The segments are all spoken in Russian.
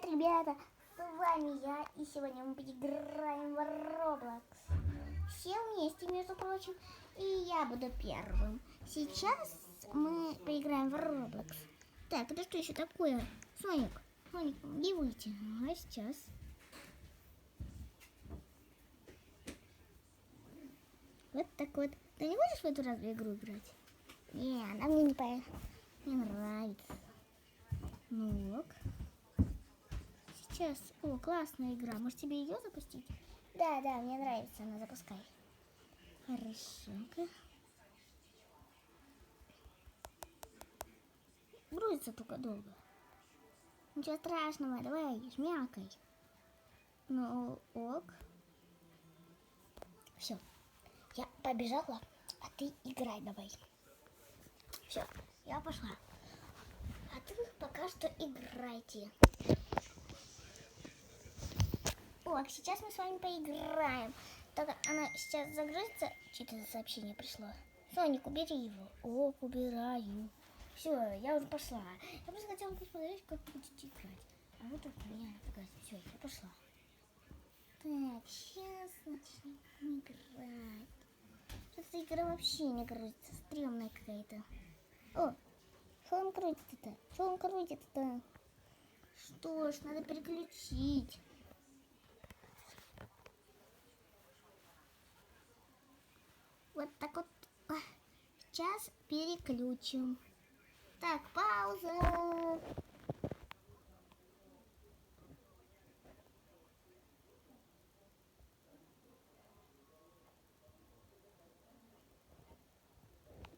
Привет, ребята! С вами я, и сегодня мы поиграем в Roblox. Все вместе, между прочим, и я буду первым. Сейчас мы поиграем в Roblox. Так, это что еще такое? Соник, помоги выйти. Ага, сейчас. Вот так вот. Ты не будешь в эту разве игру играть? Не, она мне не нравится. Ну ок. Сейчас. О, классная игра. Может тебе ее запустить? Да, мне нравится она. Запускай. Хорошо. Грузится только долго. Ничего страшного, давай, жмякай. Ну, ок. Все, я побежала, а ты играй давай. Все, я пошла. А ты пока что играйте. Ок, сейчас мы с вами поиграем. Только она сейчас загрузится. Что-то за сообщение пришло. Соник, убери его. Ок, убираю. Все, я уже пошла. Я просто хотела посмотреть, как будете играть. А вот тут меня показывает. Все, я пошла. Так, сейчас начнем играть. Эта игра вообще не грузится. Стрёмная какая-то. О, что он крутится-то? Что он крутится-то? Что ж, надо переключить. Вот так вот. Сейчас переключим. Так, пауза.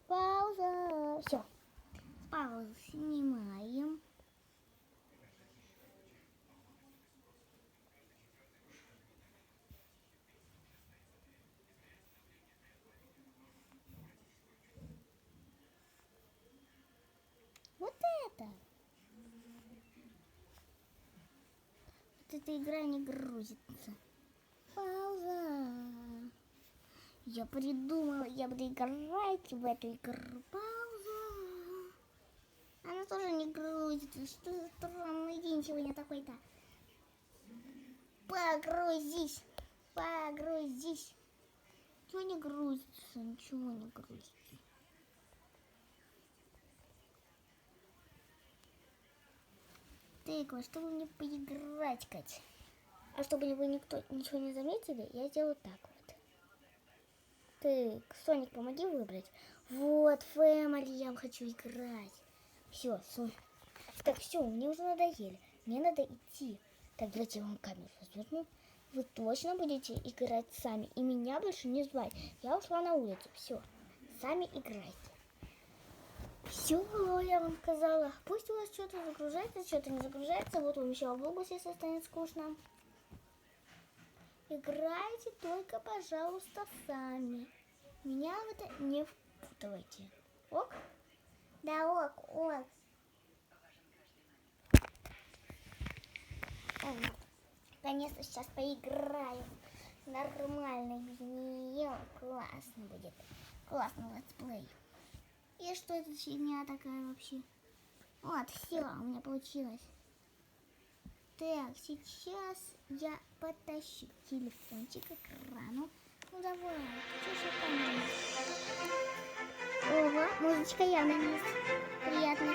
Пауза. Все. Паузу снимаем. Вот это. Вот эта игра не грузится. Пауза. Я придумала, я буду играть в эту игру. Пауза. Она тоже не грузится. Что за странный день сегодня такой-то? Погрузись. Погрузись. Ничего не грузится, ничего не грузится. Так, чтобы мне поиграть, Кать. А чтобы вы никто ничего не заметили, я сделаю так вот. Так, Соник, помоги выбрать. Вот, Фэмили, я хочу играть. Все, Так, все, мне уже надоели. Мне надо идти. Так, давайте я вам камеру разверну. Вы точно будете играть сами и меня больше не звать. Я ушла на улицу. Все, сами играйте. Все, я вам сказала. Пусть у вас что-то загружается, что-то не загружается. Вот вам еще облогус, если станет скучно. Играйте только, пожалуйста, сами. Меня в это не впутывайте. Ок? Да, ок. Наконец-то сейчас поиграю. Нормально, без нее классно будет. Классный летсплей. И что это фигня такая вообще? Вот, все, у меня получилось. Так, сейчас я потащу телефончик к экрану. Ну давай, что же там? Ого, музычка явно есть. Приятно.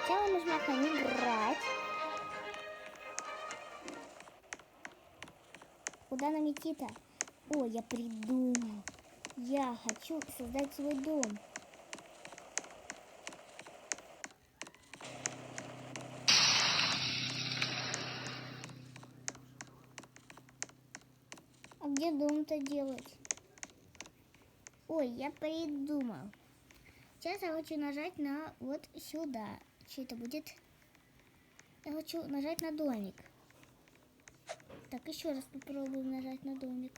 Сначала нужно играть. Куда нам идти-то? О, я придумал. Я хочу создать свой дом. А где дом-то делать? Ой, я придумал. Сейчас я хочу нажать на вот сюда. Что это будет? Я хочу нажать на домик. Так, еще раз попробуем нажать на домик.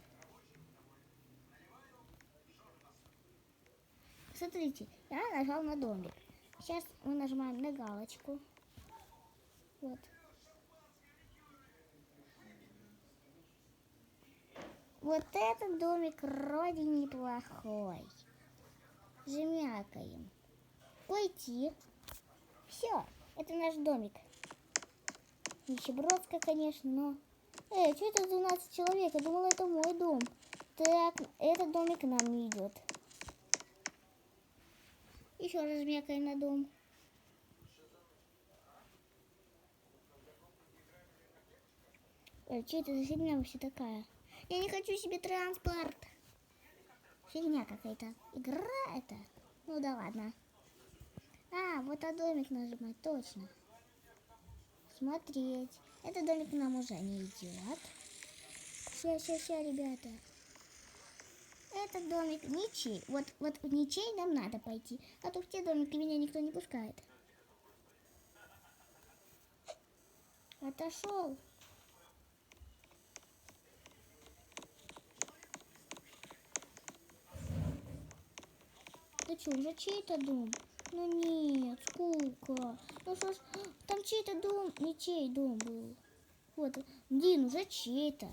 Смотрите, я нажал на домик. Сейчас мы нажимаем на галочку. Вот. Вот этот домик вроде неплохой. Жмякаем. Уйти. Все, это наш домик. Нищебродская, конечно, но... что это 12 человек? Я думала, это мой дом. Так, этот домик к нам не идет. Еще раз жмякаем на дом. Что это за фигня вообще такая? Я не хочу себе транспорт. Фигня какая-то. Игра это? Ну да ладно. Вот домик нажимать, точно. Смотреть. Этот домик нам уже не идет. Ща, ребята. Этот домик ничей. Вот в ничей нам надо пойти. А то в те домики меня никто не пускает. Отошел. Да что, уже чей-то дом? Ну нет, сколько? Ну что ж, там чей-то дом, не чей дом был. Вот, Дин, уже чей-то.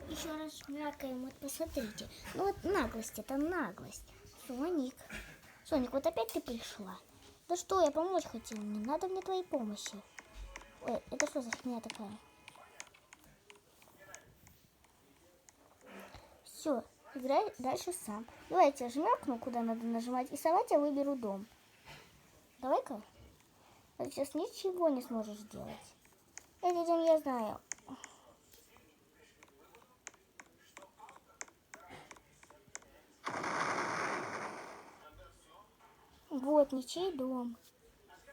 Еще раз шмякаем, вот посмотрите. Ну вот наглость, это наглость. Соник, вот опять ты пришла? Да что, я помочь хотел, не надо мне твоей помощи. Ой, это что за фигня такая? Все, играй дальше сам. Давайте я жмякну, куда надо нажимать, и сама тебя выберу дом. Давай-ка. Ты сейчас ничего не сможешь сделать. Этот дом я знаю. Вот, ничей дом.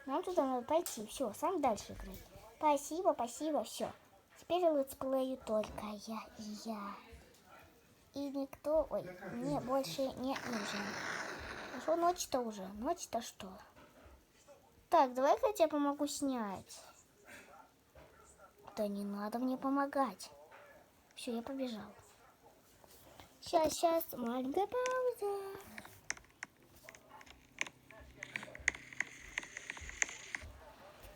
Нам туда надо пойти. Все, сам дальше играй. Спасибо, все. Теперь летсплею только я и я. И никто, мне больше не нужен. А что ночь-то уже? Ночь-то что? Так, давай-ка я тебе помогу снять. Да не надо мне помогать. Все, я побежал. Сейчас, маленькая пауза.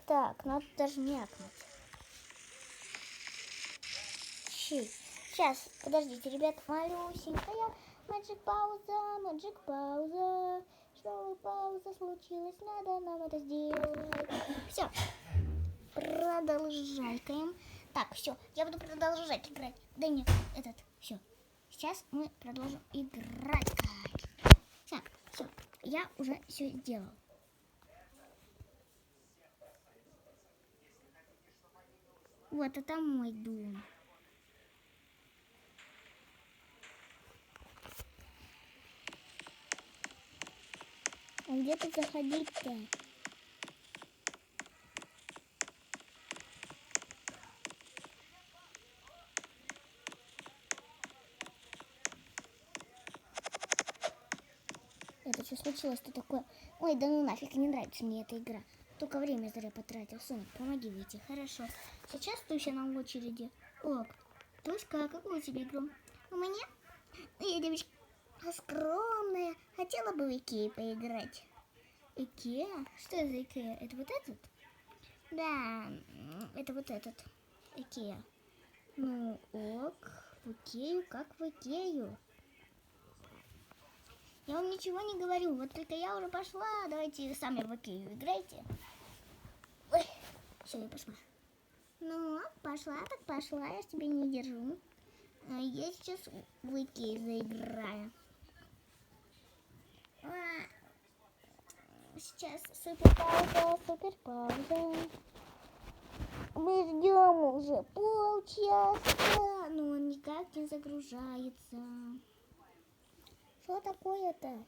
Так, надо даже мякнуть. Сейчас, подождите, ребят, малюсенькая. Маджик пауза. Что пауза случилась, надо нам это сделать. Все, продолжайкаем. Так, все, я буду продолжать играть. Да нет, все. Сейчас мы продолжим играть. Так, все, я уже все сделал. Вот, это мой дом. А где тут заходить-то? Это что случилось-то такое? Ой, да ну нафиг, не нравится мне эта игра. Только время зря потратил. Соник, помоги выйти. Хорошо. Сейчас Туся на очереди. Ок. Туська, а какую тебе игру? У меня? Я девочка скромная. Хотела бы в Икею поиграть. Икеа? Что это за Икеа? Это вот этот? Да, это вот этот. Икеа. Ну, ок. В Икею, как в Икею. Я вам ничего не говорю, вот только я уже пошла. Давайте сами в Икею играйте. Ой, все, я пошла. Ну, пошла, так пошла, я тебя не держу. Я сейчас в Икею заиграю. Сейчас супер пауза. Мы ждем уже полчаса, но он никак не загружается. Что такое-то?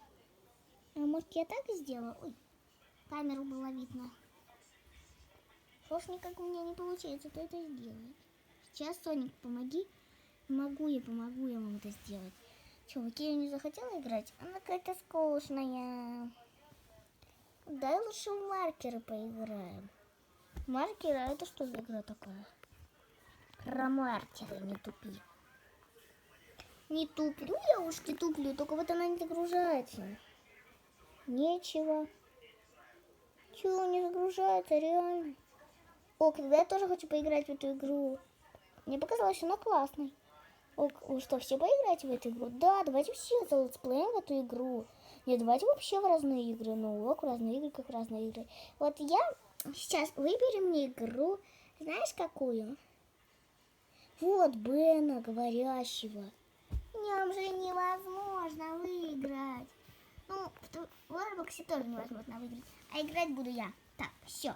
А может, я так и сделала? Ой, камеру было видно. Что ж никак у меня не получается, то это сделать. Сейчас, Соник, помоги. Помогу я вам это сделать. Че, в Икею не захотела играть? Она какая-то скучная. Дай лучше в маркеры поиграем. Маркеры, а это что за игра такая? Про маркеры, не тупи. Не туплю, я уж не туплю, только вот она не загружается. Нечего. Чего не загружается, реально? О, когда я тоже хочу поиграть в эту игру. Мне показалось, она классной. Вы что, все поиграете в эту игру? Да, давайте все залетсплеем в эту игру. Нет, давайте вообще в разные игры. Ну, ок, разные игры, как разные игры. Вот я сейчас выберем мне игру. Знаешь, какую? Вот Бена говорящего. В нем же невозможно выиграть. Ну, в Roblox тоже невозможно выиграть. А играть буду я. Так, все.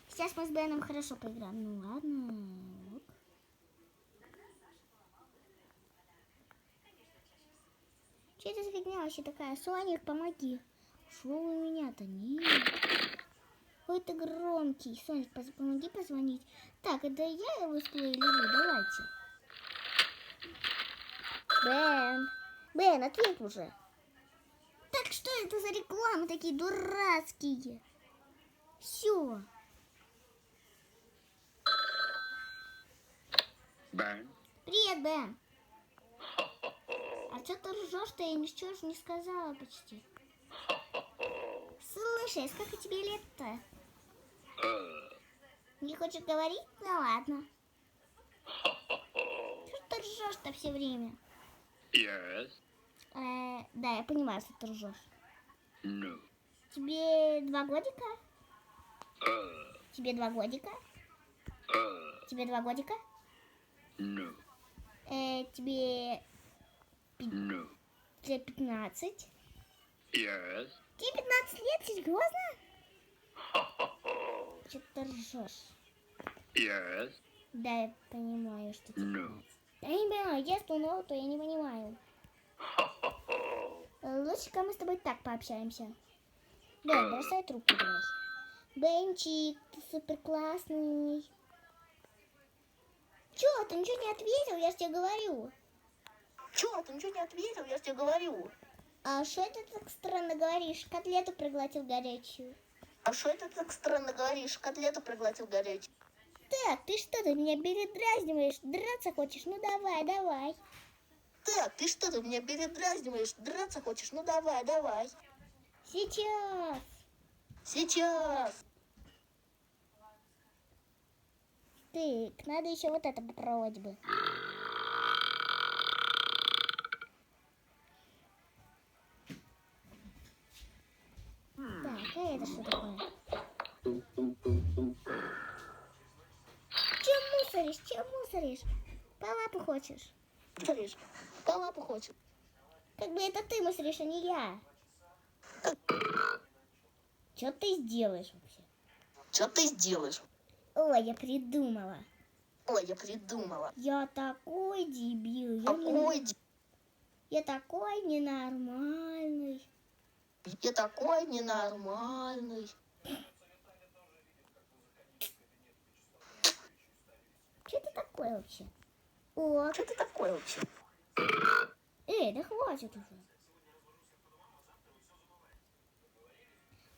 Сейчас мы с Беном хорошо поиграем. Ну ладно. Ок. Что это за фигня вообще такая? Соник, помоги. Шо у меня-то? Нет. Ой, ты громкий. Соник, помоги позвонить. Так, это я его сплю или вы? Давайте. Бен. Бен, ответь уже. Так что это за рекламы такие дурацкие? Все. Бен. Привет, Бен. А что ты ржешь-то? Я ничего же не сказала почти. Слушай, сколько тебе лет-то? Не хочешь говорить? Ну ладно. Что ты ржешь-то все время? Yes. Да, я понимаю, что ты ржешь. No. Тебе 2 годика? Тебе 2 годика? Тебе 2 годика? No. Тебе No. 15? Yes. Тебе 15 лет? Серьезно? Что ты ржешь? Yes. Да, я понимаю, что тебе No. 15. Да я не понимаю, если no, то я не понимаю. Лучше-ка мы с тобой так пообщаемся. Бен, бросай трубку давай. Бенчик, ты супер классный. Чё, ты ничего не ответил? Я же тебе говорю. Чё, ты ничего не ответил? Я же тебе говорю. А что это так странно говоришь? Котлету проглотил горячую. А что это так странно говоришь? Котлету проглотил горячий. Так, ты что, ты меня передразниваешь? Драться хочешь? Ну давай, давай. Так, ты что, ты меня передразниваешь? Драться хочешь? Ну давай, давай. Сейчас. Сейчас. Так, надо еще вот это попробовать бы. Так, а это что такое? Чем мусоришь? Чем мусоришь? По лапу хочешь? Смотришь, по лапу хочешь. Как бы это ты мусоришь, а не я. Что ты сделаешь вообще? Что ты сделаешь? Ой, я придумала. Ой, я придумала. Я такой дебил. Я такой ненормальный. Я такой ненормальный. Что это такое вообще? О, Что ты такой вообще? да хватит уже.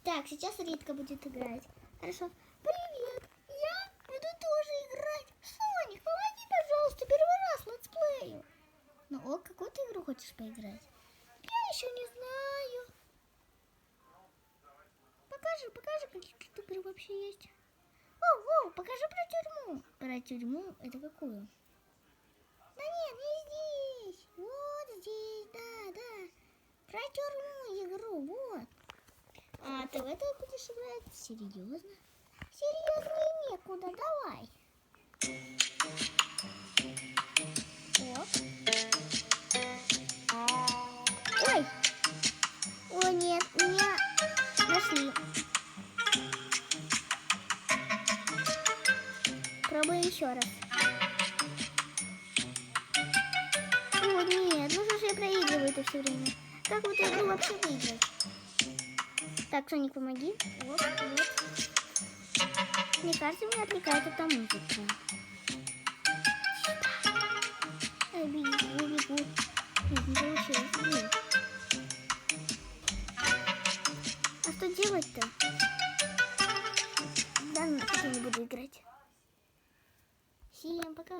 Так, сейчас Ритка будет играть. Хорошо. Привет, я буду тоже играть. Соник, помоги, пожалуйста, первый раз летсплею. Ну, о, какую ты игру хочешь поиграть? Я еще не знаю. Покажи, какие тут игры вообще есть. О, покажи про тюрьму. Про тюрьму, это какую? Да нет, не здесь. Вот здесь, да. Про тюрьму игру, вот. А ты в это будешь играть? Серьезно? Серьезнее некуда, давай. О. Ой. О, нет, меня нашли. Пробуй еще раз. О, нет, ну что же я проигрываю это все время? Как вот эту игру вообще выиграть? Так, Соник, помоги. Вот. Мне кажется, меня отвлекает эта музыка. Я бегу. Нет, не получилось. Нет.